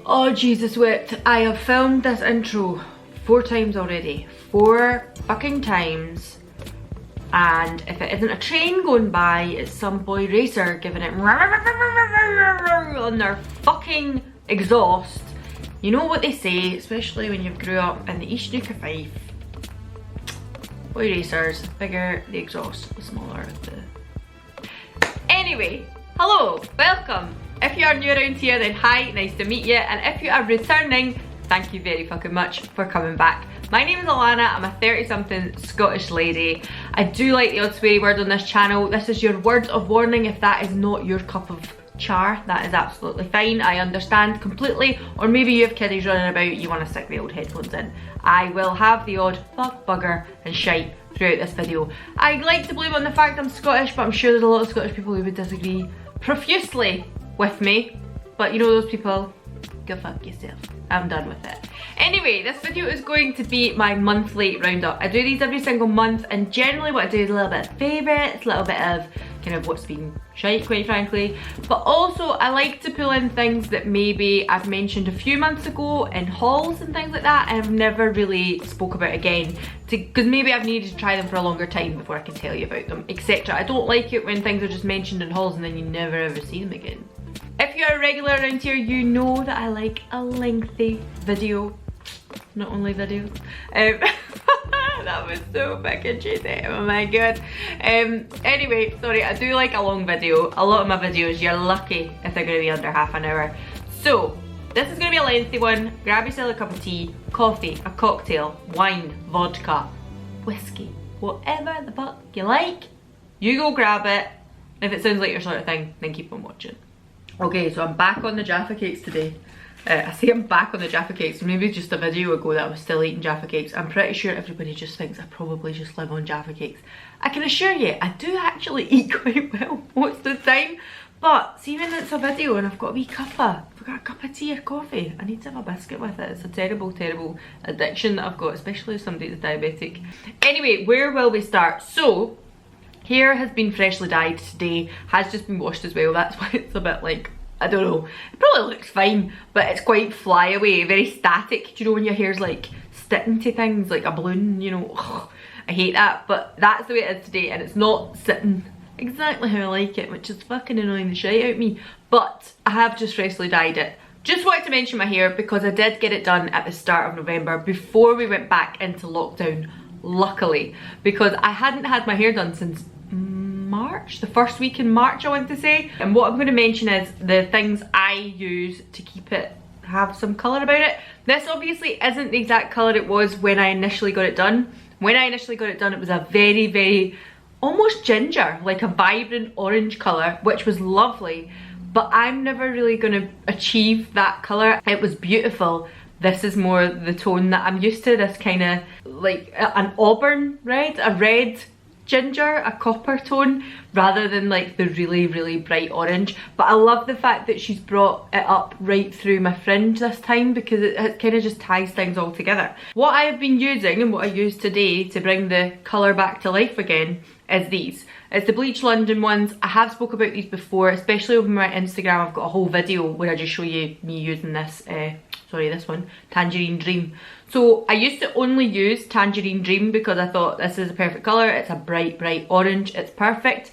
Oh Jesus whipped, I have filmed this intro 4 times already. 4 fucking times. And if it isn't a train going by, it's some boy racer giving it on their fucking exhaust. You know what they say, especially when you've grew up in the East Nuke of Fife. Boy racers, bigger the exhaust, the smaller the... Anyway, hello, welcome. If you are new around here, then hi, nice to meet you. And if you are returning, thank you very fucking much for coming back. My name is Alana, I'm a 30-something Scottish lady. I do like the odd sweary word on this channel. This is your words of warning if that is not your cup of char. That is absolutely fine, I understand completely. Or maybe you have kiddies running about, you want to stick the old headphones in. I will have the odd fuck, bugger and shite throughout this video. I'd like to blame on the fact I'm Scottish, but I'm sure there's a lot of Scottish people who would disagree profusely with me. But you know those people, go fuck yourself. I'm done with it. Anyway, this video is going to be my monthly roundup. I do these every single month, and generally what I do is a little bit of favourites, a little bit of kind of what's been shite, quite frankly. But also I like to pull in things that maybe I've mentioned a few months ago in hauls and things like that, and I've never really spoke about again, because maybe I've needed to try them for a longer time before I can tell you about them, etc. I don't like it when things are just mentioned in hauls and then you never ever see them again. If you're a regular around here, you know that I like a lengthy video. Not only videos. That was so fucking cheesy, oh my god. Anyway, sorry, I do like a long video. A lot of my videos, you're lucky if they're going to be under half an hour. So, this is going to be a lengthy one. Grab yourself a cup of tea, coffee, a cocktail, wine, vodka, whiskey, whatever the fuck you like. You go grab it. If it sounds like your sort of thing, then keep on watching. Okay, so I'm back on the Jaffa Cakes today. I say I'm back on the Jaffa Cakes, maybe just a video ago that I was still eating Jaffa Cakes. I'm pretty sure everybody just thinks I probably just live on Jaffa Cakes. I can assure you, I do actually eat quite well most of the time. But see, when it's a video and I've got a wee cuppa, I've got a cup of tea or coffee, I need to have a biscuit with it. It's a terrible, terrible addiction that I've got, especially if somebody that's diabetic. Anyway, where will we start? So, hair has been freshly dyed today, has just been washed as well. That's why it's a bit like, I don't know, it probably looks fine, but it's quite flyaway, very static. Do you know when your hair's like sticking to things like a balloon, you know? Ugh, I hate that, but that's the way it is today, and it's not sitting exactly how I like it, which is fucking annoying the shit out of me. But I have just freshly dyed it. Just wanted to mention my hair because I did get it done at the start of November before we went back into lockdown, luckily, because I hadn't had my hair done since March, the first week in March I want to say. And what I'm going to mention is the things I use to keep it have some colour about it. This obviously isn't the exact colour it was when I initially got it done. When I initially got it done, it was a very, very almost ginger, like a vibrant orange colour, which was lovely, but I'm never really going to achieve that colour. It was beautiful. This is more the tone that I'm used to, this kind of like an auburn red, a red ginger, a copper tone, rather than like the really, really bright orange. But I love the fact that she's brought it up right through my fringe this time, because it kind of just ties things all together. What I have been using and what I used today to bring the colour back to life again is these. It's the Bleach London ones. I have spoke about these before, especially over my Instagram. I've got a whole video where I just show you me using this, sorry, this one, Tangerine Dream. So I used to only use Tangerine Dream because I thought this is a perfect colour. It's a bright, bright orange. It's perfect.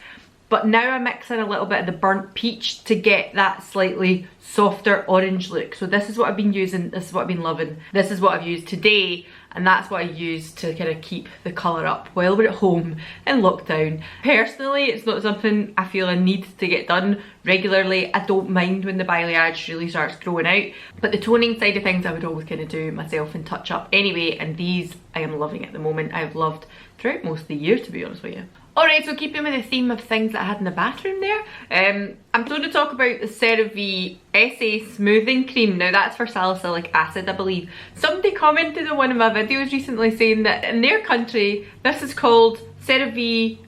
But now I mix in a little bit of the burnt peach to get that slightly softer orange look. So this is what I've been using. This is what I've been loving. This is what I've used today. And that's what I use to kind of keep the colour up while we're at home in lockdown. Personally, it's not something I feel I need to get done regularly. I don't mind when the balayage really starts growing out, but the toning side of things I would always kind of do myself and touch up anyway, and these I am loving at the moment. I've loved throughout most of the year, to be honest with you. Alright, so keeping with the theme of things that I had in the bathroom there, I'm going to talk about the CeraVe SA Smoothing Cream. Now that's for salicylic acid, I believe. Somebody commented on one of my videos recently saying that in their country this is called CeraVe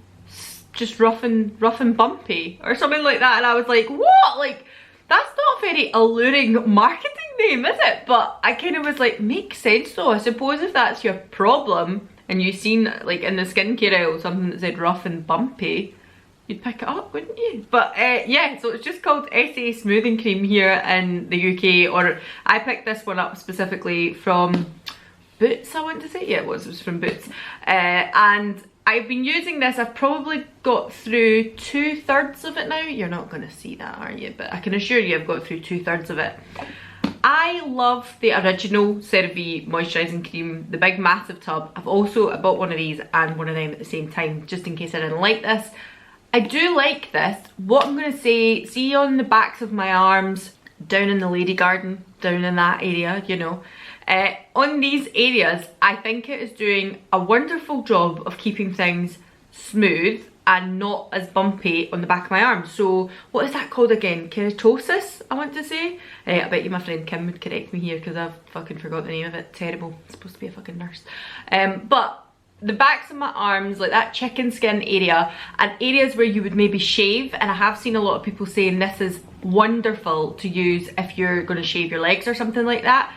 just rough and bumpy or something like that, and I was like, what? Like, that's not a very alluring marketing name, is it? But I kind of was like, makes sense though. I suppose if that's your problem and you've seen like in the skincare aisle something that said rough and bumpy, you'd pick it up, wouldn't you? But yeah, so it's just called SA Smoothing Cream here in the UK, or I picked this one up specifically from Boots, I want to say. Yeah, it was from Boots. And I've been using this. I've probably got through 2/3 of it now. You're not going to see that, are you? But I can assure you I've got through 2/3 of it. I love the original CeraVe moisturising cream, the big massive tub. I bought one of these and one of them at the same time, just in case I didn't like this. I do like this. What I'm going to say, see on the backs of my arms, down in the lady garden, down in that area, you know. On these areas, I think it is doing a wonderful job of keeping things smooth and not as bumpy on the back of my arm. So what is that called again? Keratosis, I want to say. I bet you my friend Kim would correct me here because I've fucking forgot the name of it. Terrible. I'm supposed to be a fucking nurse. But the backs of my arms, like that chicken skin area, and areas where you would maybe shave, and I have seen a lot of people saying this is wonderful to use if you're going to shave your legs or something like that.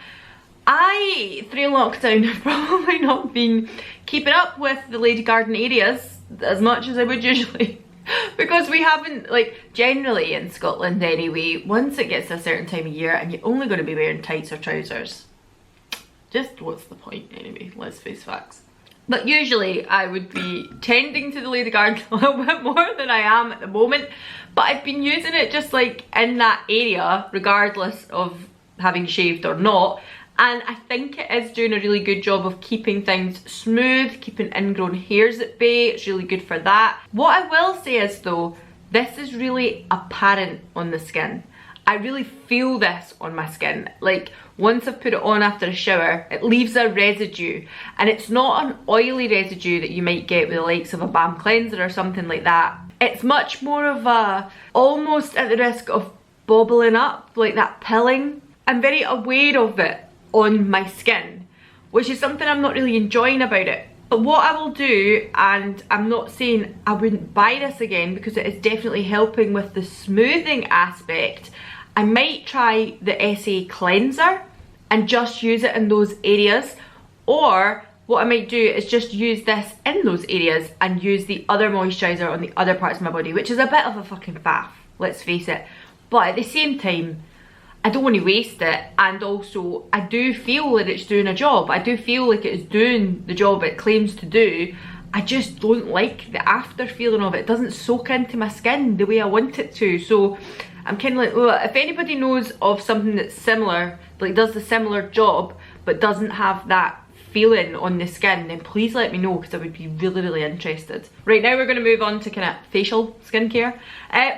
I, through lockdown, have probably not been keeping up with the lady garden areas as much as I would usually, because we haven't, like, generally in Scotland anyway, once it gets to a certain time of year and you're only going to be wearing tights or trousers, just what's the point anyway, let's face facts. But usually I would be tending to the lady garden a little bit more than I am at the moment, but I've been using it just like in that area regardless of having shaved or not. And I think it is doing a really good job of keeping things smooth, keeping ingrown hairs at bay. It's really good for that. What I will say is though, this is really apparent on the skin. I really feel this on my skin. Like, once I've put it on after a shower, it leaves a residue. And it's not an oily residue that you might get with the likes of a balm cleanser or something like that. It's much more of a, almost at the risk of bobbling up, like that pilling. I'm very aware of it on my skin, which is something I'm not really enjoying about it. But what I will do, and I'm not saying I wouldn't buy this again because it is definitely helping with the smoothing aspect, I might try the SA cleanser and just use it in those areas, or what I might do is just use this in those areas and use the other moisturiser on the other parts of my body, which is a bit of a fucking faff, let's face it. But at the same time, I don't want to waste it, and also I do feel that it's doing a job. I do feel like it is doing the job it claims to do. I just don't like the after feeling of it. It doesn't soak into my skin the way I want it to. So I'm kind of like, well, if anybody knows of something that's similar, like does the similar job but doesn't have that feeling on the skin, then please let me know because I would be really, really interested. Right, now we're going to move on to kind of facial skincare.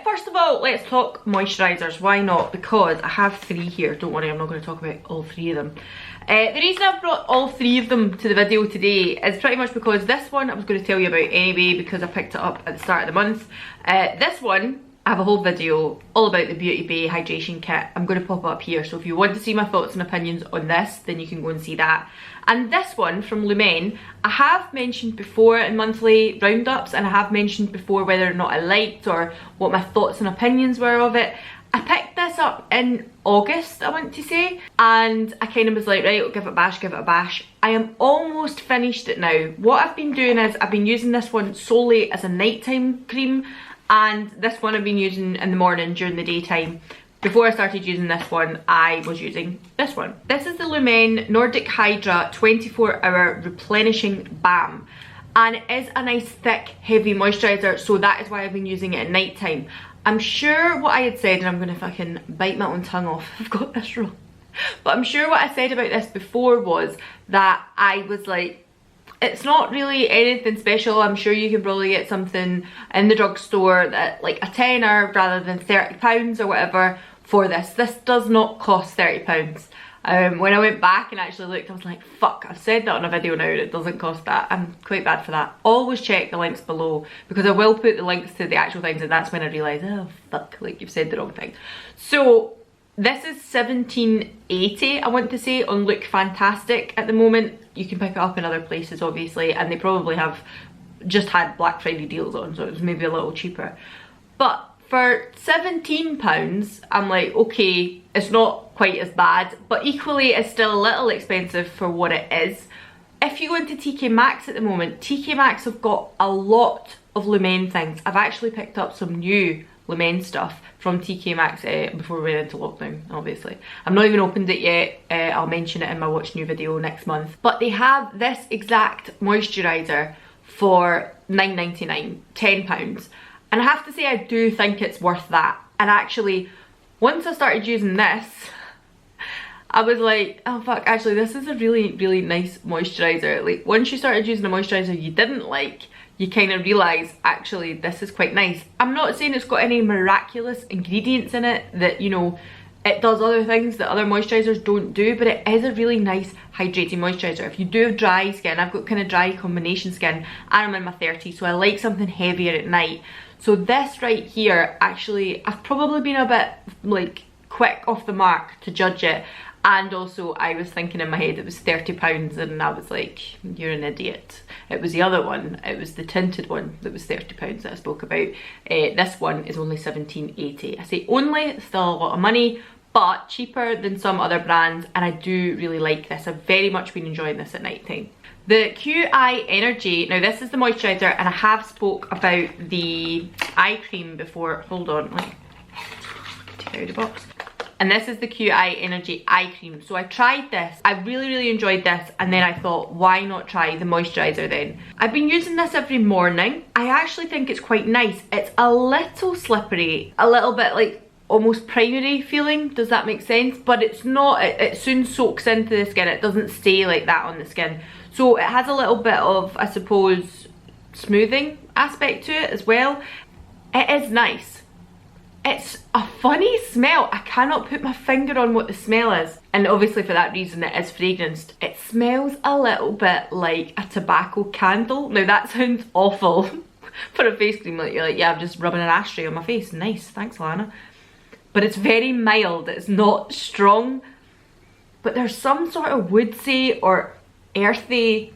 First of all, let's talk moisturisers. Why not? Because I have 3 here. Don't worry, I'm not going to talk about all 3 of them. The reason I've brought all 3 of them to the video today is pretty much because this one I was going to tell you about anyway because I picked it up at the start of the month. This one, I have a whole video all about the Beauty Bay hydration kit. I'm going to pop up here, so if you want to see my thoughts and opinions on this, then you can go and see that. And this one from Lumen, I have mentioned before in monthly roundups, and I have mentioned before whether or not I liked or what my thoughts and opinions were of it. I picked this up in August, I want to say, and I kind of was like, right, I'll give it a bash, give it a bash. I am almost finished it now. What I've been doing is I've been using this one solely as a nighttime cream, and this one I've been using in the morning during the daytime. Before I started using this one, I was using this one. This is the Lumen Nordic Hydra 24-hour replenishing balm, and it is a nice thick heavy moisturiser, so that is why I've been using it at night time. I'm sure what I had said, and I'm going to fucking bite my own tongue off if I've got this wrong, but I'm sure what I said about this before was that I was like, it's not really anything special. I'm sure you can probably get something in the drugstore that like a tenner rather than £30 or whatever for this. This does not cost £30. When I went back and actually looked, I was like, fuck, I've said that on a video now and it doesn't cost that. I'm quite bad for that. Always check the links below because I will put the links to the actual things, and that's when I realised, oh fuck, like you've said the wrong thing. So this is £17.80, I want to say, on Look Fantastic at the moment. You can pick it up in other places obviously, and they probably have just had Black Friday deals on, so it was maybe a little cheaper. But for £17, I'm like, okay, it's not quite as bad, but equally it's still a little expensive for what it is. If you go into TK Maxx at the moment, TK Maxx have got a lot of Lumen things. I've actually picked up some new Lumen stuff from TK Maxx before we went into lockdown, obviously. I've not even opened it yet. I'll mention it in my watch new video next month. But they have this exact moisturiser for £9.99, £10. And I have to say, I do think it's worth that. And actually, once I started using this, I was like, oh fuck, actually this is a really, really nice moisturiser. Like, once you started using a moisturiser you didn't like, you kind of realise, actually, this is quite nice. I'm not saying it's got any miraculous ingredients in it that, you know, it does other things that other moisturisers don't do, but it is a really nice hydrating moisturiser. If you do have dry skin, I've got kind of dry combination skin, and I'm in my 30s, so I like something heavier at night. So this right here, actually, I've probably been a bit, like, quick off the mark to judge it. And also, I was thinking in my head it was £30, and I was like, you're an idiot. It was the other one, it was the tinted one that was £30 that I spoke about. This one is only £17.80. I say only, still a lot of money, but cheaper than some other brands, and I do really like this. I've very much been enjoying this at night time. The QI Energy, now this is the moisturiser, and I have spoke about the eye cream before. Hold on, let me take it out of the box. And this is the QI Energy Eye Cream. So I tried this, I really, really enjoyed this, and then I thought, why not try the moisturiser then? I've been using this every morning. I actually think it's quite nice. It's a little slippery, a little bit like almost primery feeling, does that make sense? But it's not, it soon soaks into the skin, it doesn't stay like that on the skin. So it has a little bit of, I suppose, smoothing aspect to it as well. It is nice. It's a funny smell. I cannot put my finger on what the smell is. And obviously for that reason it is fragranced. It smells a little bit like a tobacco candle. Now that sounds awful for a face cream. Like, you're like, yeah, I'm just rubbing an ashtray on my face. Nice, thanks Alana. But it's very mild, it's not strong. But there's some sort of woodsy or earthy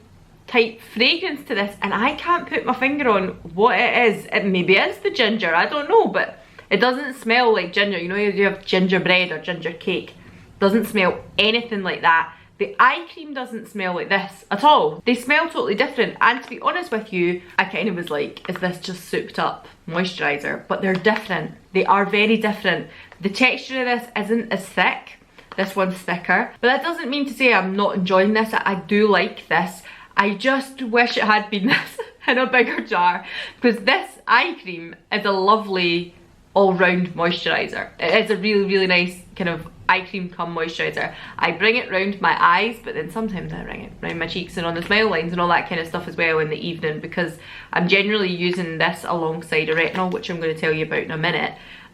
type fragrance to this, and I can't put my finger on what it is. It maybe is the ginger, I don't know, but it doesn't smell like ginger. You know, you have gingerbread or ginger cake. Doesn't smell anything like that. The eye cream doesn't smell like this at all. They smell totally different, and to be honest with you, I kind of was like, is this just souped up moisturiser? But they're different. They are very different. The texture of this isn't as thick. This one's thicker. But that doesn't mean to say I'm not enjoying this. I do like this. I just wish it had been this in a bigger jar, because this eye cream is a lovely all-round moisturiser. It is a really, really nice kind of eye cream cum moisturiser. I bring it round my eyes, but then sometimes I bring it round my cheeks and on the smile lines and all that kind of stuff as well in the evening, because I'm generally using this alongside a retinol, which I'm going to tell you about in a minute,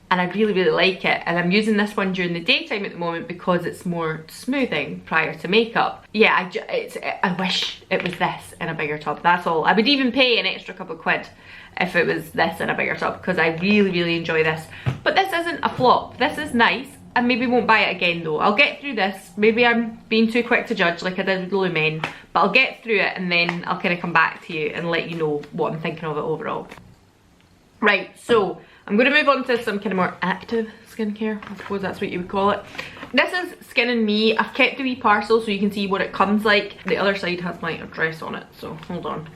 and I really, really like it. And I'm using this one during the daytime at the moment because it's more smoothing prior to makeup. Yeah, I wish it was this in a bigger tub, that's all. I would even pay an extra couple of quid if it was this in a bigger tub, because I really, really enjoy this. But this isn't a flop. This is nice. I maybe won't buy it again though. I'll get through this. Maybe I'm being too quick to judge like I did with Lumen, but I'll get through it and then I'll kind of come back to you and let you know what I'm thinking of it overall. Right, so I'm going to move on to some kind of more active skincare. I suppose that's what you would call it. This is Skin and Me. I've kept the wee parcel so you can see what it comes like. The other side has my address on it, so hold on.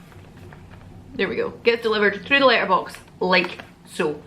There we go. Gets delivered through the letterbox like so.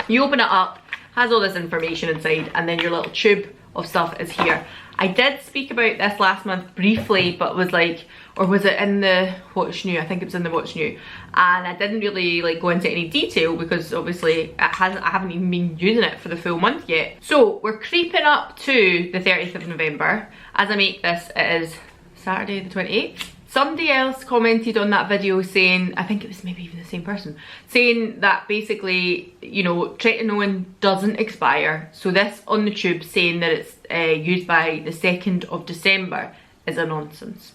You open it up, has all this information inside, and then your little tube of stuff is here. I did speak about this last month briefly, but was like, or was it in the What's New? I think it was in the What's New. And I didn't really like go into any detail because obviously I haven't even been using it for the full month yet. So we're creeping up to the 30th of November. As I make this, it is Saturday the 28th. Somebody else commented on that video saying, I think it was maybe even the same person, saying that basically, you know, tretinoin doesn't expire. So this on the tube saying that it's used by the 2nd of December is a nonsense.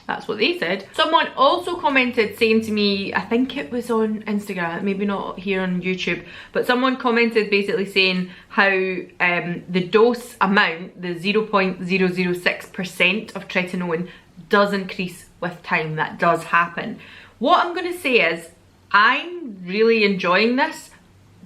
That's what they said. Someone also commented saying to me, I think it was on Instagram, maybe not here on YouTube, but someone commented basically saying how the dose amount, the 0.006% of tretinoin does increase with time. That does happen. What I'm going to say is I'm really enjoying this,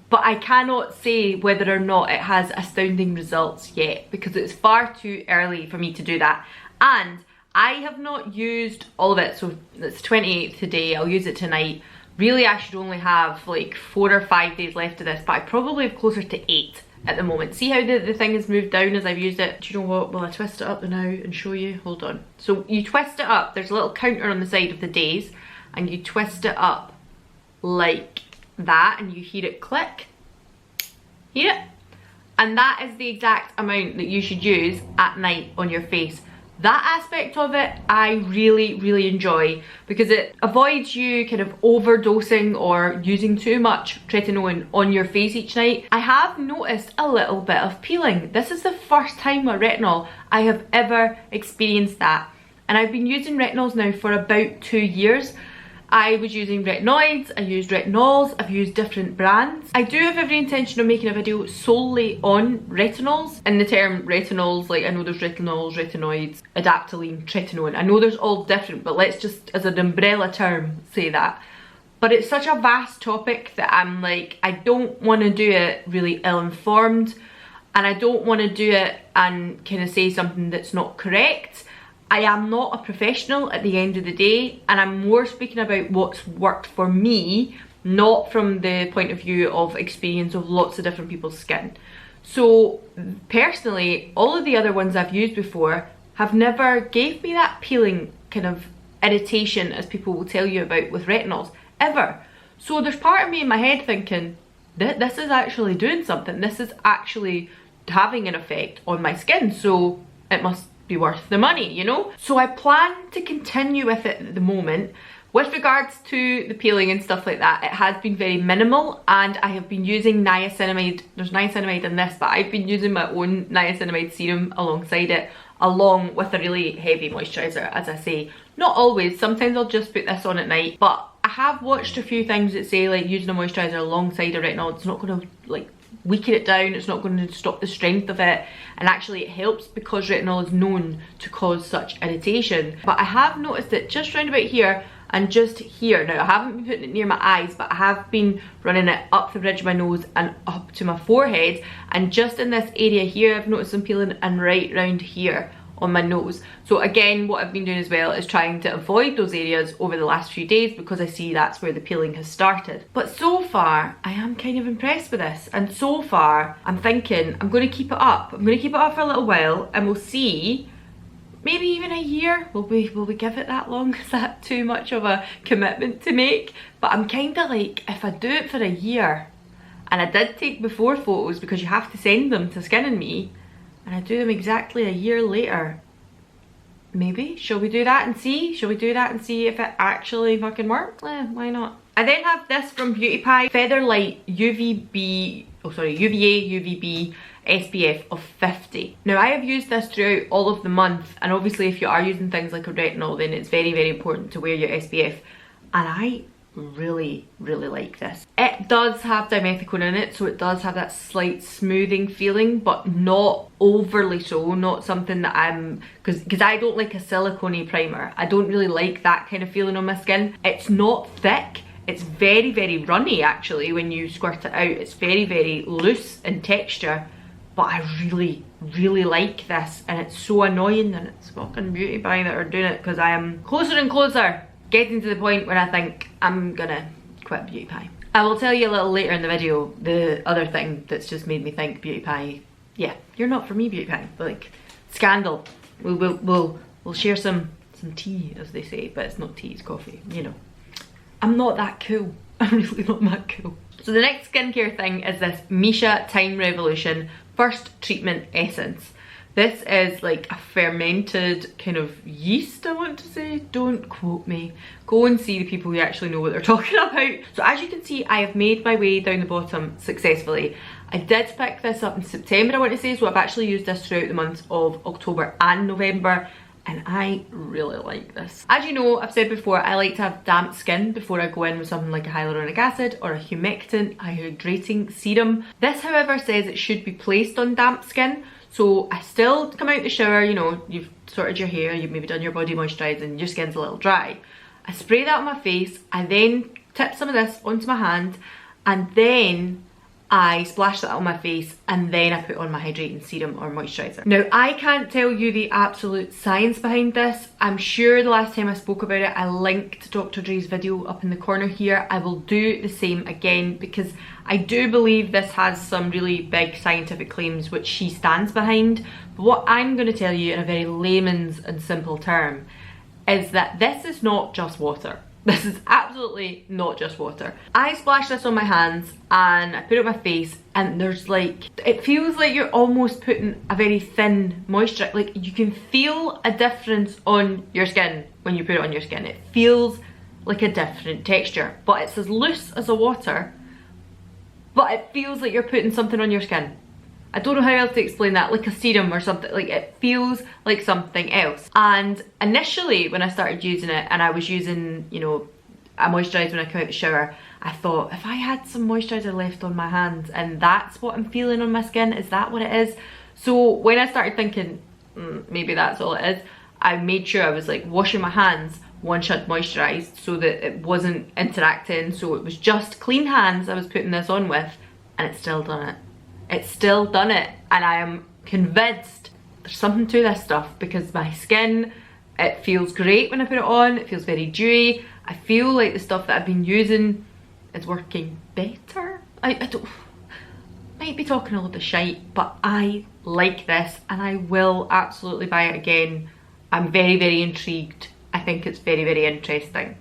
but I cannot say whether or not it has astounding results yet because it's far too early for me to do that. And I have not used all of it, so it's 28th today, I'll use it tonight. Really, I should only have like 4 or 5 days left of this, but I probably have closer to 8 at the moment. See how the thing has moved down as I've used it? Do you know what? Will I twist it up now and show you? Hold on. So you twist it up, there's a little counter on the side of the days, and you twist it up like that, and you hear it click. Hear it? And that is the exact amount that you should use at night on your face. That aspect of it I really enjoy, because it avoids you kind of overdosing or using too much tretinoin on your face each night. I have noticed a little bit of peeling. This is the first time with retinol I have ever experienced that, and I've been using retinols now for about 2 years. I was using retinoids, I used retinols, I've used different brands. I do have every intention of making a video solely on retinols. In the term retinols, like I know there's retinols, retinoids, adaptoline, tretinoin. I know there's all different, but let's just as an umbrella term say that. But it's such a vast topic that I'm like, I don't want to do it really ill-informed, and I don't want to do it and kind of say something that's not correct. I am not a professional at the end of the day, and I'm more speaking about what's worked for me, not from the point of view of experience of lots of different people's skin. So personally, all of the other ones I've used before have never gave me that peeling kind of irritation as people will tell you about with retinols, ever. So there's part of me in my head thinking, this is actually doing something, this is actually having an effect on my skin, so it must be worth the money, you know? So I plan to continue with it at the moment. With regards to the peeling and stuff like that, it has been very minimal, and I have been using niacinamide. There's niacinamide in this, but I've been using my own niacinamide serum alongside it, along with a really heavy moisturizer, as I say. Not always, sometimes I'll just put this on at night, but I have watched a few things that say like using a moisturizer alongside a retinol, it's not going to like weaken it down, it's not going to stop the strength of it, and actually it helps because retinol is known to cause such irritation. But I have noticed it just round about here and just here. Now I haven't been putting it near my eyes, but I have been running it up the bridge of my nose and up to my forehead, and just in this area here I've noticed some peeling, and right round here on my nose. So again, what I've been doing as well is trying to avoid those areas over the last few days, because I see that's where the peeling has started. But so far I am kind of impressed with this, and so far I'm thinking I'm going to keep it up. I'm going to keep it up for a little while, and we'll see, maybe even a year. Will we give it that long? Is that too much of a commitment to make? But I'm kind of like, if I do it for a year, and I did take before photos because you have to send them to Skin and Me, and I do them exactly a year later, maybe, shall we do that and see? Shall we do that and see if it actually fucking works? Why not? I then have this from Beauty Pie, Featherlight UVA UVB SPF of 50. Now I have used this throughout all of the month, and obviously if you are using things like a retinol, then it's very important to wear your SPF, and I really like this. It does have dimethicone in it, so it does have that slight smoothing feeling, but not overly so, not something that I'm, because I don't like a silicone primer. I don't really like that kind of feeling on my skin. It's not thick, it's very runny actually when you squirt it out. It's very loose in texture, but I really like this, and it's so annoying that it's fucking Beauty Pie that are doing it, because I am closer and closer getting to the point where I think I'm gonna quit Beauty Pie. I will tell you a little later in the video the other thing that's just made me think Beauty Pie, yeah, you're not for me Beauty Pie, but like, scandal. We'll share some tea, as they say, but it's not tea, it's coffee, you know. I'm not that cool. I'm really not that cool. So the next skincare thing is this Misha Time Revolution First Treatment Essence. This is like a fermented kind of yeast, I want to say. Don't quote me. Go and see the people who actually know what they're talking about. So as you can see, I have made my way down the bottom successfully. I did pick this up in September, I want to say, so I've actually used this throughout the months of October and November, and I really like this. As you know, I've said before, I like to have damp skin before I go in with something like a hyaluronic acid or a humectant hydrating serum. This, however, says it should be placed on damp skin. So I still come out the shower, you know, you've sorted your hair, you've maybe done your body moisturising, your skin's a little dry. I spray that on my face, I then tip some of this onto my hand, and then I splash that on my face and then I put on my hydrating serum or moisturizer. Now, I can't tell you the absolute science behind this. I'm sure the last time I spoke about it, I linked Dr. Dre's video up in the corner here. I will do the same again because I do believe this has some really big scientific claims which she stands behind. But what I'm going to tell you in a very layman's and simple term is that this is not just water. This is absolutely not just water. I splash this on my hands and I put it on my face, and there's like, it feels like you're almost putting a very thin moisturizer. Like, you can feel a difference on your skin when you put it on your skin. It feels like a different texture, but it's as loose as a water, but it feels like you're putting something on your skin. I don't know how else to explain that, like a serum or something. Like, it feels like something else. And initially when I started using it, and I was using, you know, a moisturiser when I come out of the shower, I thought, if I had some moisturiser left on my hands and that's what I'm feeling on my skin, is that what it is? So when I started thinking, maybe that's all it is, I made sure I was like washing my hands once I'd moisturised so that it wasn't interacting. So it was just clean hands I was putting this on with, and it's still done it. It's still done it, and I am convinced there's something to this stuff because my skin, it feels great when I put it on. It feels very dewy. I feel like the stuff that I've been using is working better. I don't, might be talking a lot of shite, but I like this and I will absolutely buy it again. I'm very, very intrigued. I think it's very, very interesting.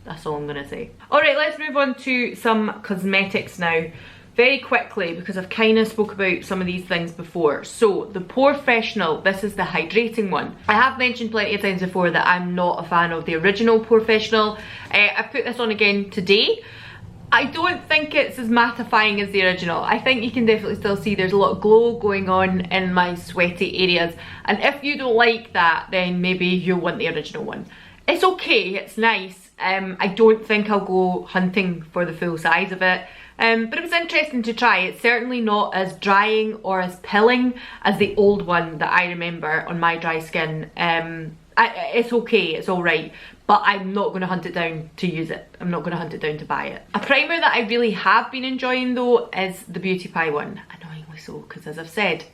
That's all I'm gonna say. All right, let's move on to some cosmetics now. Very quickly, because I've kind of spoke about some of these things before. So the POREfessional, this is the hydrating one. I have mentioned plenty of times before that I'm not a fan of the original POREfessional. I put this on again today. I don't think it's as mattifying as the original. I think you can definitely still see there's a lot of glow going on in my sweaty areas. And if you don't like that, then maybe you'll want the original one. It's okay, it's nice. I don't think I'll go hunting for the full size of it. But it was interesting to try. It's certainly not as drying or as pilling as the old one that I remember on my dry skin. It's okay, it's alright, but I'm not going to hunt it down to use it. I'm not going to hunt it down to buy it. A primer that I really have been enjoying though is the Beauty Pie one. Annoyingly so, because as I've said,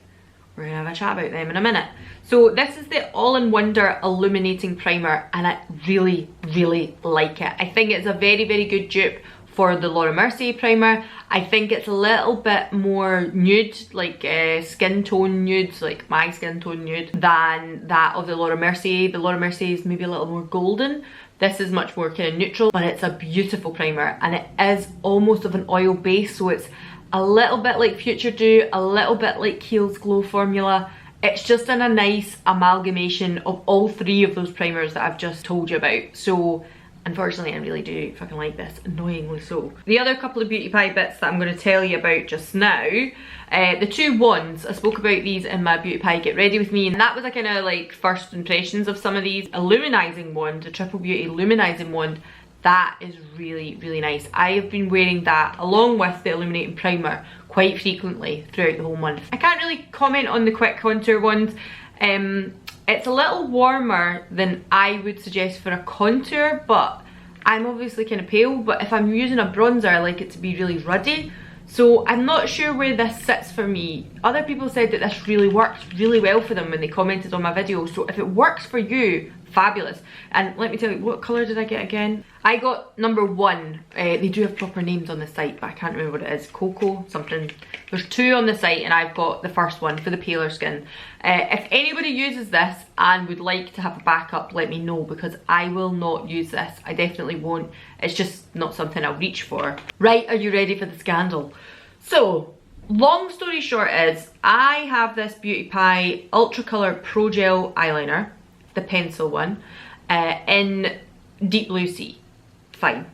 we're going to have a chat about them in a minute. So this is the All-in-Wonder Illuminating Primer, and I really, really like it. I think it's a very, very good dupe for the Laura Mercier primer. I think it's a little bit more nude, like skin tone nude, like my skin tone nude, than that of the Laura Mercier. The Laura Mercier is maybe a little more golden. This is much more kind of neutral, but it's a beautiful primer, and it is almost of an oil base, so it's a little bit like Future Dew, a little bit like Kiehl's Glow Formula. It's just in a nice amalgamation of all three of those primers that I've just told you about. So unfortunately, I really do fucking like this, annoyingly so. The other couple of Beauty Pie bits that I'm going to tell you about just now, the two wands, I spoke about these in my Beauty Pie Get Ready With Me, and that was a kind of like first impressions of some of these. A luminizing wand, the Triple Beauty luminizing wand, that is really, really nice. I have been wearing that along with the illuminating primer quite frequently throughout the whole month. I can't really comment on the quick contour ones. It's a little warmer than I would suggest for a contour, but I'm obviously kind of pale, but if I'm using a bronzer, I like it to be really ruddy. So I'm not sure where this sits for me. Other people said that this really worked really well for them when they commented on my video. So if it works for you, fabulous. And let me tell you, what colour did I get again? I got number 1. They do have proper names on the site, but I can't remember what it is. Cocoa something. There's 2 on the site, and I've got the first one for the paler skin. If anybody uses this and would like to have a backup, let me know, because I will not use this. I definitely won't. It's just not something I'll reach for. Right, are you ready for the scandal? So, long story short is, I have this Beauty Pie Ultra Colour Pro Gel eyeliner, the pencil one, in Deep Blue Sea. Fine.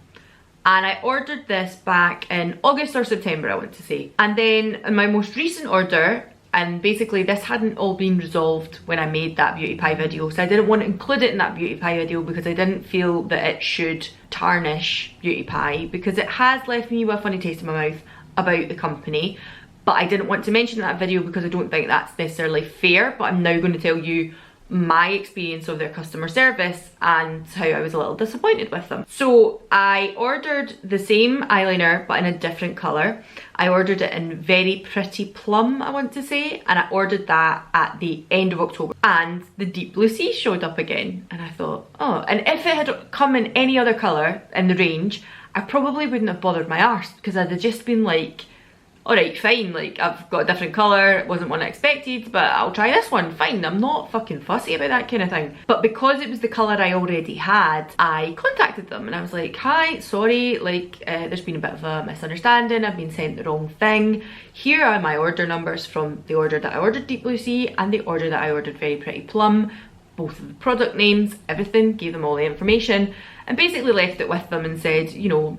And I ordered this back in August or September, I want to say. And then in my most recent order, and basically this hadn't all been resolved when I made that Beauty Pie video, so I didn't want to include it in that Beauty Pie video because I didn't feel that it should tarnish Beauty Pie, because it has left me with a funny taste in my mouth about the company. But I didn't want to mention that video because I don't think that's necessarily fair, but I'm now going to tell you my experience of their customer service and how I was a little disappointed with them. So I ordered the same eyeliner but in a different colour. I ordered it in Very Pretty Plum, I want to say, and I ordered that at the end of October, and the Deep Blue Sea showed up again, and I thought, oh, and if it had come in any other colour in the range, I probably wouldn't have bothered my arse, because I'd have just been like, alright, fine, like I've got a different colour, it wasn't one I expected, but I'll try this one, fine. I'm not fucking fussy about that kind of thing. But because it was the colour I already had, I contacted them and I was like, hi, sorry, like there's been a bit of a misunderstanding, I've been sent the wrong thing. Here are my order numbers from the order that I ordered Deep Blue Sea and the order that I ordered Very Pretty Plum, both of the product names, everything, gave them all the information, and basically left it with them and said, you know,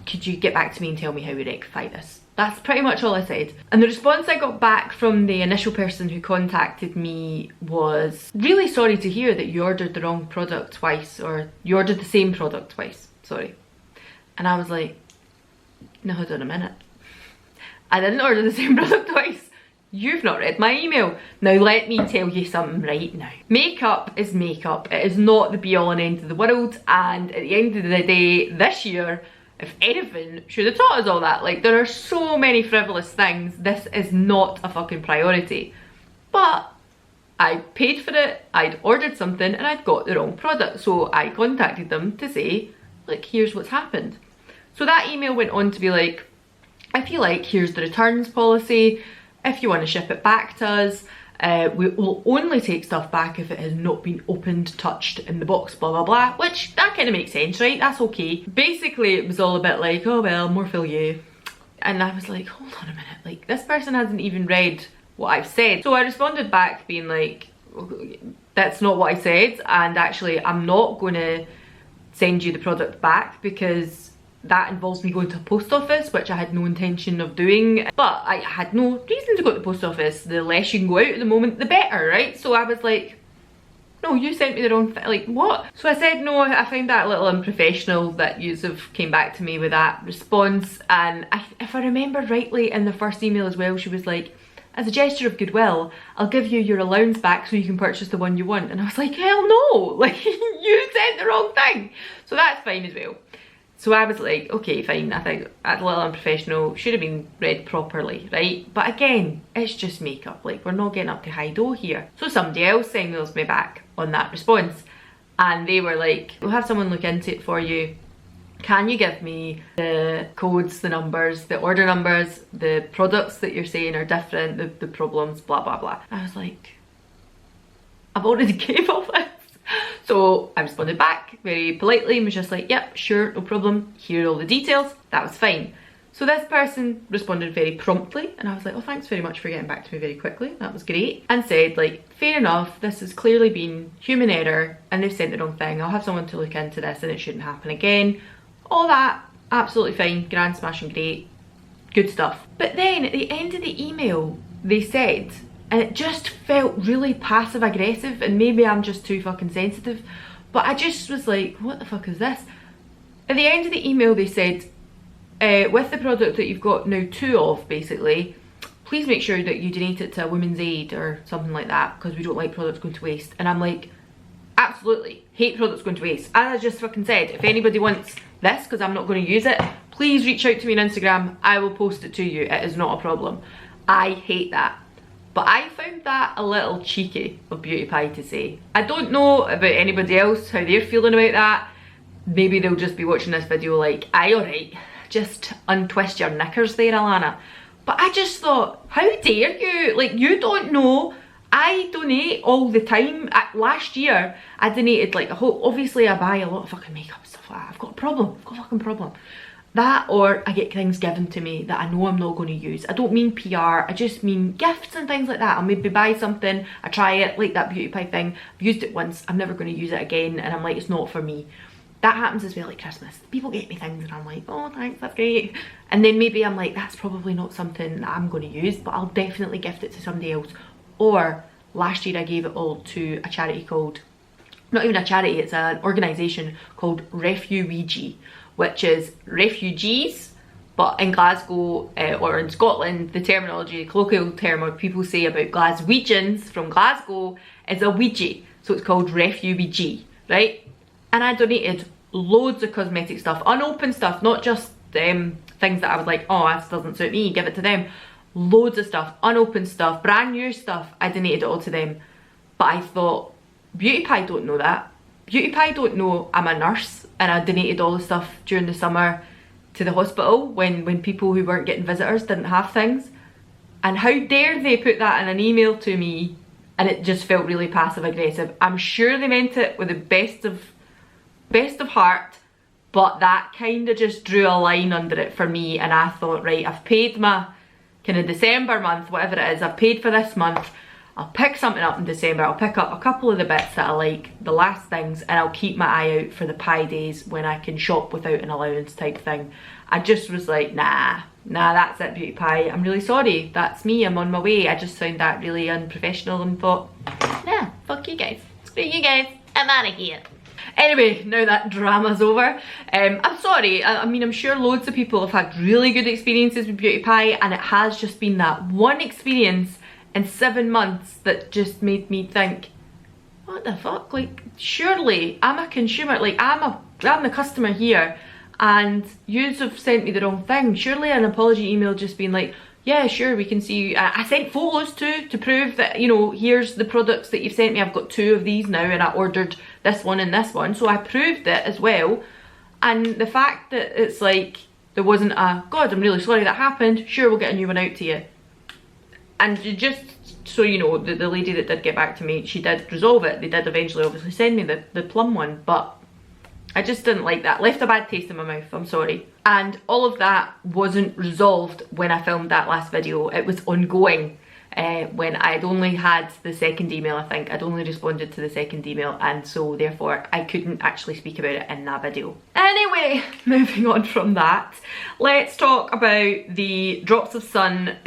could you get back to me and tell me how we rectify this? That's pretty much all I said. And the response I got back from the initial person who contacted me was, really sorry to hear that you ordered the wrong product twice, or you ordered the same product twice, sorry. And I was like, no, hold on a minute. I didn't order the same product twice. You've not read my email. Now let me tell you something right now. Makeup is makeup. It is not the be all and end of the world, and at the end of the day, this year, if anything, should have taught us all that. Like, there are so many frivolous things. This is not a fucking priority. But I paid for it, I'd ordered something and I'd got the wrong product. So I contacted them to say, like, here's what's happened. So that email went on to be like, if you like, here's the returns policy. If you want to ship it back to us, we will only take stuff back if it has not been opened, touched in the box, blah blah blah, which that kind of makes sense, right? That's okay. Basically it was all a bit like, oh well, more for you. And I was like, hold on a minute, like this person hasn't even read what I've said. So I responded back being like, that's not what I said, and actually I'm not going to send you the product back because that involves me going to a post office, which I had no intention of doing. But I had no reason to go to the post office. The less you can go out at the moment, the better, right? So I was like, no, you sent me the wrong thing, like what? So I said no, I find that a little unprofessional that you have came back to me with that response. And if I remember rightly in the first email as well, she was like, as a gesture of goodwill, I'll give you your allowance back so you can purchase the one you want. And I was like, hell no, like you sent the wrong thing. So that's fine as well. So I was like, okay, fine, I think that's a little unprofessional, should have been read properly, right? But again, it's just makeup, like we're not getting up to high dough here. So somebody else emails me back on that response and they were like, we'll have someone look into it for you. Can you give me the codes, the numbers, the order numbers, the products that you're saying are different, the problems, blah, blah, blah. I was like, I've already gave all this. So I responded back very politely and was just like, yep, sure, no problem, here are all the details. That was fine. So this person responded very promptly and I was like, oh, thanks very much for getting back to me very quickly, that was great. And said like, fair enough, this has clearly been human error and they've sent the wrong thing. I'll have someone to look into this and it shouldn't happen again. All that, absolutely fine, grand smashing great, good stuff. But then at the end of the email, they said, and it just felt really passive aggressive, and maybe I'm just too fucking sensitive, but I just was like, what the fuck is this? At the end of the email they said, with the product that you've got now 2 of, basically, please make sure that you donate it to a Women's Aid or something like that, because we don't like products going to waste. And I'm like, absolutely, hate products going to waste. As I just fucking said, if anybody wants this, because I'm not going to use it, please reach out to me on Instagram, I will post it to you, it is not a problem. I hate that. But I found that a little cheeky of Beauty Pie to say. I don't know about anybody else, how they're feeling about that. Maybe they'll just be watching this video like, aye, alright, just untwist your knickers there, Alana. But I just thought, how dare you? Like, you don't know. I donate all the time. Last year, I donated like a whole, obviously I buy a lot of fucking makeup and stuff like that. I've got a problem, I've got a fucking problem. That, or I get things given to me that I know I'm not going to use. I don't mean PR, I just mean gifts and things like that. I'll maybe buy something, I try it, like that Beauty Pie thing. I've used it once, I'm never going to use it again, and I'm like, it's not for me. That happens as well at Christmas. People get me things and I'm like, oh thanks, that's great. And then maybe I'm like, that's probably not something that I'm going to use, but I'll definitely gift it to somebody else. Or last year I gave it all to a charity called, not even a charity, it's an organisation called Refugee, which is refugees but in Glasgow or in Scotland, the terminology, the colloquial term what people say about Glaswegians from Glasgow is a Ouija. So it's called refugee, right? And I donated loads of cosmetic stuff, unopened stuff, not just things that I was like, oh, this doesn't suit me, give it to them. Loads of stuff, unopened stuff, brand new stuff, I donated it all to them. But I thought, Beauty Pie don't know that. Beauty Pie don't know I'm a nurse and I donated all the stuff during the summer to the hospital when people who weren't getting visitors didn't have things. And how dare they put that in an email to me, and it just felt really passive aggressive. I'm sure they meant it with the best of heart, but that kind of just drew a line under it for me, and I thought, right, I've paid my kind of December month, whatever it is, I've paid for this month, I'll pick something up in December, I'll pick up a couple of the bits that I like, the last things, and I'll keep my eye out for the pie days when I can shop without an allowance type thing. I just was like, nah, that's it, Beauty Pie, I'm really sorry, that's me, I'm on my way. I just found that really unprofessional and thought, nah, fuck you guys, screw you guys, I'm out of here. Anyway, now that drama's over, I'm sorry, I mean, I'm sure loads of people have had really good experiences with Beauty Pie, and it has just been that one experience in 7 months that just made me think, what the fuck, like, surely I'm a consumer, like, I'm the customer here, and yous have sent me the wrong thing. Surely an apology email just being like, yeah, sure, we can see you. I sent photos too to prove that, you know, here's the products that you've sent me. I've got 2 of these now, and I ordered this one and this one, so I proved it as well. And the fact that it's like, there wasn't a, God, I'm really sorry that happened, sure, we'll get a new one out to you. And just so you know, the lady that did get back to me, she did resolve it. They did eventually obviously send me the plum one, but I just didn't like that. Left a bad taste in my mouth, I'm sorry. And all of that wasn't resolved when I filmed that last video. It was ongoing when I'd only had the second email, I think. I'd only responded to the second email, and so therefore I couldn't actually speak about it in that video. Anyway, moving on from that, let's talk about the Drops of Sun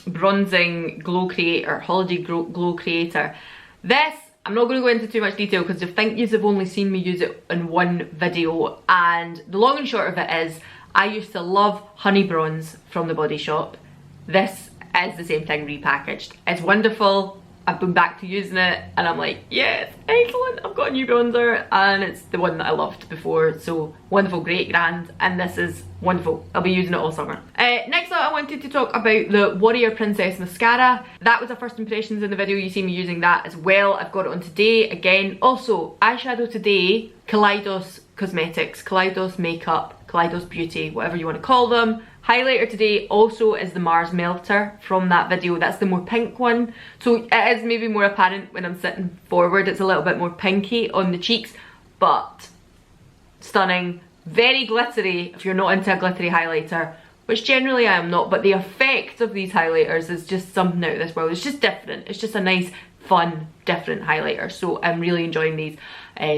Bronzing Glow Creator, Holiday Glow Creator. This, I'm not going to go into too much detail because I think you've only seen me use it in one video, and the long and short of it is, I used to love Honey Bronze from The Body Shop. This is the same thing repackaged. It's wonderful. I've been back to using it and I'm like, yes, excellent, I've got a new bronzer, and it's the one that I loved before, so wonderful, great, grand, and this is wonderful. I'll be using it all summer. Next up, I wanted to talk about the Warrior Princess Mascara. That was a first impressions in the video. You see me using that as well. I've got it on today again. Also, eyeshadow today, Kaleidos Cosmetics, Kaleidos Makeup, Kaleidos Beauty, whatever you want to call them. Highlighter today also is the Mars Melter from that video. That's the more pink one. So it is maybe more apparent when I'm sitting forward. It's a little bit more pinky on the cheeks, but stunning. Very glittery if you're not into a glittery highlighter, which generally I am not, but the effect of these highlighters is just something out of this world. It's just different. It's just a nice, fun, different highlighter. So I'm really enjoying these.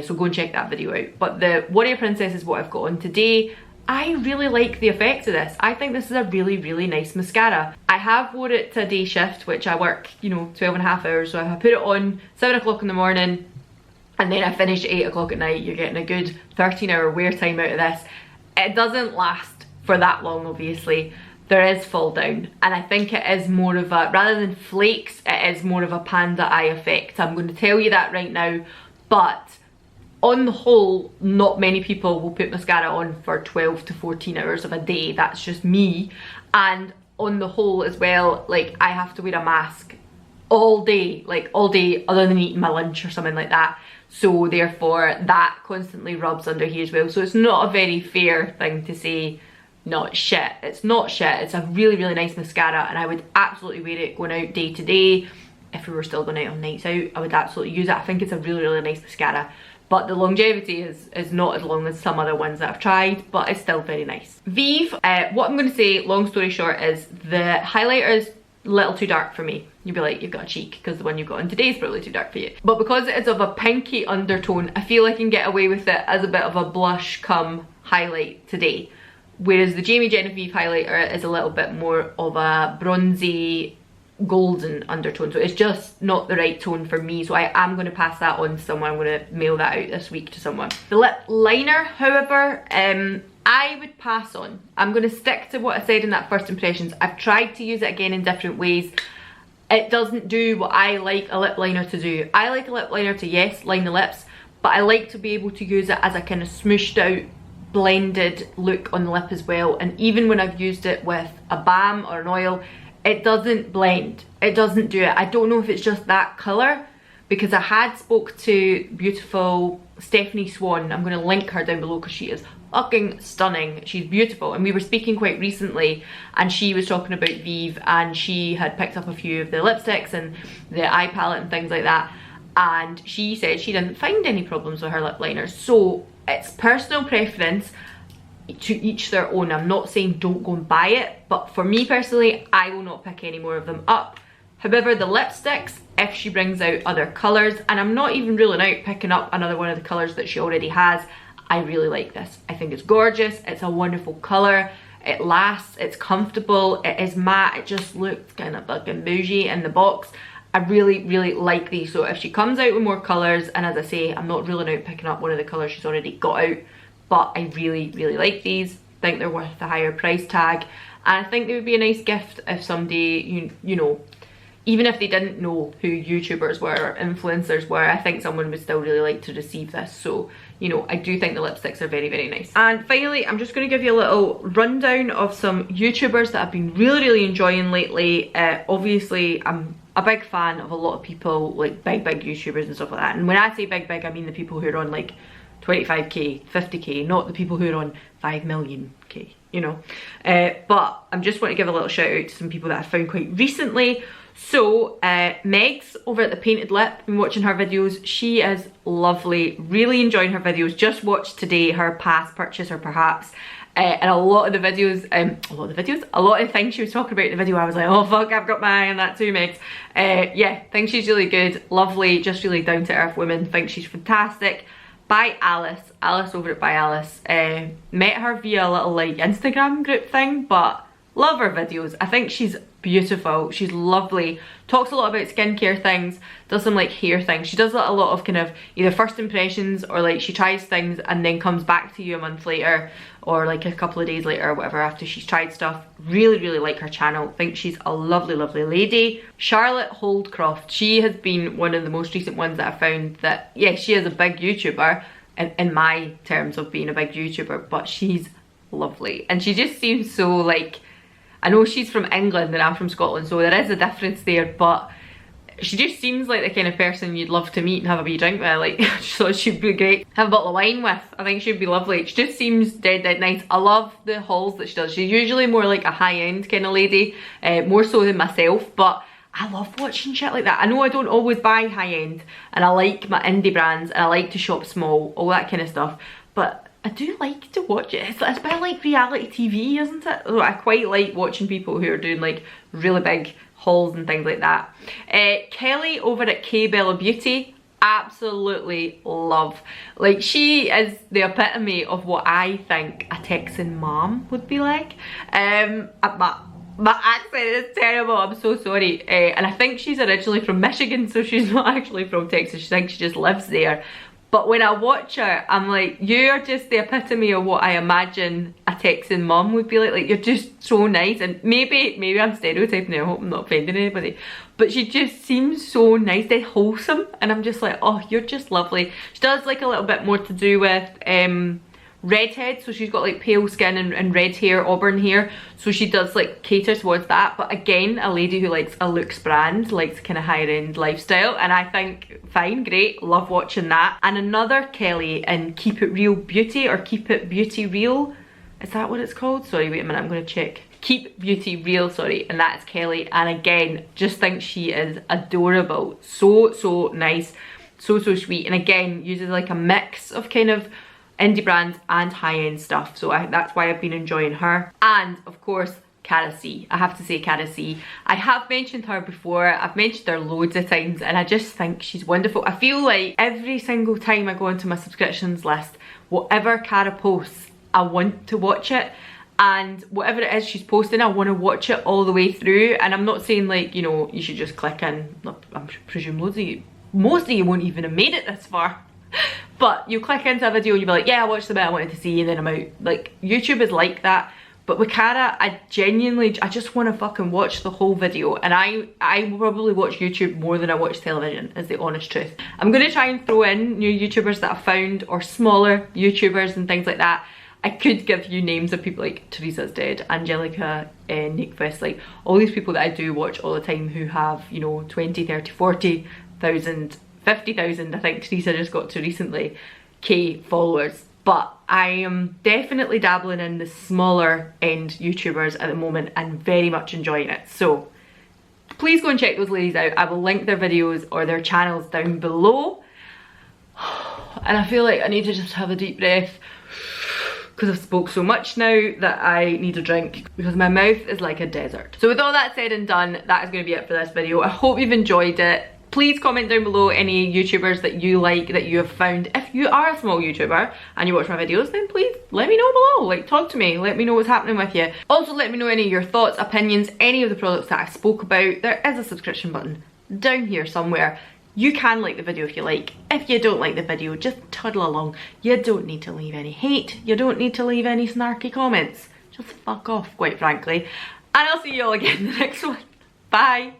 So go and check that video out. But the Warrior Princess is what I've got on today. I really like the effect of this. I think this is a really, really nice mascara. I have wore it to a day shift, which I work, you know, 12.5 hours. So if I put it on 7 o'clock in the morning and then I finish at 8 o'clock at night, you're getting a good 13-hour wear time out of this. It doesn't last for that long, obviously. There is fall down, and I think it is more of a, rather than flakes, it is more of a panda eye effect. I'm going to tell you that right now, but on the whole, not many people will put mascara on for 12 to 14 hours of a day. That's just me. And on the whole as well, like, I have to wear a mask all day, like all day, other than eating my lunch or something like that. So therefore that constantly rubs under here as well. So it's not a very fair thing to say, no, it's shit. It's not shit. It's a really, really nice mascara, and I would absolutely wear it going out day to day. If we were still going out on nights out, I would absolutely use it. I think it's a really, really nice mascara. But the longevity is not as long as some other ones that I've tried, but it's still very nice. Vive, what I'm going to say, long story short, is the highlighter is a little too dark for me. You'd be like, you've got a cheek, because the one you've got on today is probably too dark for you. But because it is of a pinky undertone, I feel I can get away with it as a bit of a blush come highlight today. Whereas the Jamie Genevieve highlighter is a little bit more of a bronzy, golden undertone, so it's just not the right tone for me. So I am going to pass that on to someone. I'm going to mail that out this week to someone. The lip liner, however, I would pass on. I'm going to stick to what I said in that first impressions. I've tried to use it again in different ways. It doesn't do what I like a lip liner to do. I like a lip liner to, yes, line the lips, but I like to be able to use it as a kind of smooshed out, blended look on the lip as well. And even when I've used it with a balm or an oil, it doesn't blend. It doesn't do it. I don't know if it's just that colour, because I had spoke to beautiful Stephanie Swan. I'm going to link her down below because she is fucking stunning. She's beautiful, and we were speaking quite recently and she was talking about Vive, and she had picked up a few of the lipsticks and the eye palette and things like that, and she said she didn't find any problems with her lip liners. So it's personal preference, to each their own. I'm not saying don't go and buy it, but for me personally, I will not pick any more of them up. However, the lipsticks, if she brings out other colours, and I'm not even ruling out picking up another one of the colours that she already has, I really like this. I think it's gorgeous, it's a wonderful colour, it lasts, it's comfortable, it is matte, it just looks kind of fucking bougie in the box. I really, really like these. So if she comes out with more colours, and as I say, I'm not ruling out picking up one of the colours she's already got out, but I really, really like these. I think they're worth the higher price tag, and I think they would be a nice gift if somebody, you know, even if they didn't know who YouTubers were or influencers were, I think someone would still really like to receive this. So, you know, I do think the lipsticks are very, very nice. And finally, I'm just going to give you a little rundown of some YouTubers that I've been really, really enjoying lately. Obviously, I'm a big fan of a lot of people, like big YouTubers and stuff like that. And when I say big, I mean the people who are on like 25k, 50k, not the people who are on 5 million k, you know. But I'm just want to give a little shout out to some people that I found quite recently. So Meg's over at The Painted Lip, been watching her videos. She is lovely, really enjoying her videos. Just watched today her past purchase, or perhaps, and a lot of the videos, a lot of things she was talking about in the video, I was like, oh fuck, I've got my eye on that too, Megs. Yeah, think she's really good, lovely, just really down to earth woman, think she's fantastic. By Alice over at By Alice. Met her via a little like Instagram group thing, but love her videos. I think she's beautiful, she's lovely, talks a lot about skincare things, does some like hair things. She does a lot of kind of either first impressions, or like she tries things and then comes back to you a month later, or like a couple of days later or whatever after she's tried stuff. Really, really like her channel, think she's a lovely, lovely lady. Charlotte Holdcroft, she has been one of the most recent ones that I found that, yeah, she is a big YouTuber in my terms of being a big YouTuber, but she's lovely, and she just seems so like, I know she's from England and I'm from Scotland, so there is a difference there, but she just seems like the kind of person you'd love to meet and have a wee drink with. Like, so she'd be great. Have a bottle of wine with. I think she'd be lovely. She just seems dead nice. I love the hauls that she does. She's usually more like a high-end kind of lady, more so than myself, but I love watching shit like that. I know I don't always buy high-end, and I like my indie brands, and I like to shop small, all that kind of stuff, but I do like to watch it. It's a bit like reality TV, isn't it? I quite like watching people who are doing like really big hauls and things like that. Kelly over at K Bella Beauty, absolutely love. Like, she is the epitome of what I think a Texan mom would be like. My accent is terrible, I'm so sorry. And I think she's originally from Michigan, so she's not actually from Texas. She thinks she just lives there. But when I watch her, I'm like, you're just the epitome of what I imagine a Texan mom would be like. Like, you're just so nice, and maybe I'm stereotyping her, I hope I'm not offending anybody, but she just seems so nice, dead wholesome, and I'm just like, oh, you're just lovely. She does like a little bit more to do with redhead, so she's got like pale skin and red hair, auburn hair, so she does like cater towards that. But again, a lady who likes a looks brand, likes kind of higher end lifestyle, and I think fine, great, love watching that. And another Kelly in Keep It Real Beauty, or Keep It Beauty Real, is that what it's called? Sorry, wait a minute, I'm gonna check. Keep Beauty Real, sorry, and that's Kelly, and again, just think she is adorable, so nice, so sweet, and again uses like a mix of kind of indie brands and high-end stuff, so that's why I've been enjoying her. And of course, Cara C. I have to say Cara C. I have mentioned her before, I've mentioned her loads of times, and I just think she's wonderful. I feel like every single time I go into my subscriptions list, whatever Cara posts, I want to watch it. and whatever it is she's posting, I want to watch it all the way through. And I'm not saying like, you know, you should just click in. I presume most of you won't even have made it this far. But you click into a video and you'll be like, yeah, I watched the bit I wanted to see, and then I'm out. Like, YouTube is like that. But with Cara, I just want to fucking watch the whole video. And I will probably watch YouTube more than I watch television, is the honest truth. I'm going to try and throw in new YouTubers that I've found, or smaller YouTubers and things like that. I could give you names of people like Teresa's Dead, Angelica, Nickfest, like all these people that I do watch all the time who have, you know, 20, 30, 40,000, 50,000, I think Teresa just got to recently, K followers. But I am definitely dabbling in the smaller end YouTubers at the moment and very much enjoying it. So please go and check those ladies out. I will link their videos or their channels down below. And I feel like I need to just have a deep breath, because I've spoke so much now that I need a drink, because my mouth is like a desert. So with all that said and done, that is going to be it for this video. I hope you've enjoyed it. Please comment down below any YouTubers that you like, that you have found. If you are a small YouTuber and you watch my videos, then please let me know below. Like, talk to me, let me know what's happening with you. Also, let me know any of your thoughts, opinions, any of the products that I spoke about. There is a subscription button down here somewhere. You can like the video if you like. If you don't like the video, just toddle along. You don't need to leave any hate. You don't need to leave any snarky comments. Just fuck off, quite frankly. And I'll see you all again in the next one. Bye.